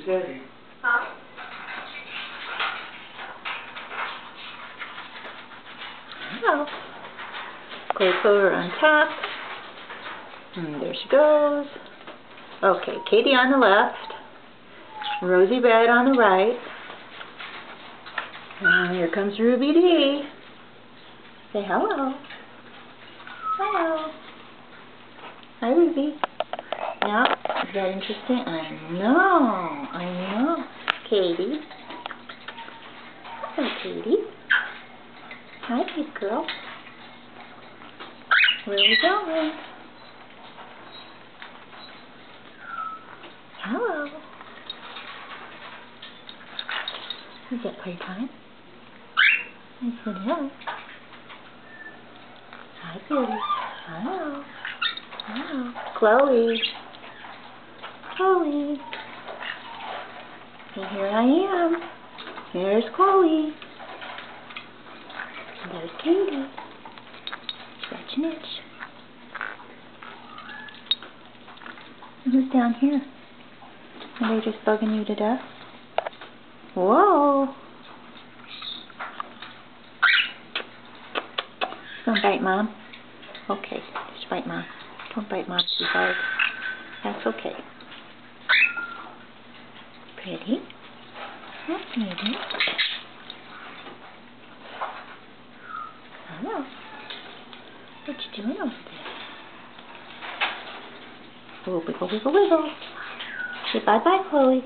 Daddy. Huh? Hello. Clay Clover on top. And there she goes. Okay, Katie on the left. Rosie Red on the right. And here comes Ruby D. Say hello. Hello. Hi, Ruby. Yeah, is that interesting? I know. Katie. Hello, Katie. Hi, big girl. Where are we going? Hello. Is that playtime? I said yes. Hi, Beauty. Hello. Hello. Chloe. Chloe. And here I am. Here's Chloe. And there's Katie. Scratch an itch. And who's down here? Are they just bugging you to death? Whoa. Don't bite Mom. Okay, just bite Mom. Don't bite Mom too hard. That's okay. Pretty. That's pretty. Hello. What you doing over there? Oh, wiggle, wiggle, wiggle. Say bye-bye, Chloe.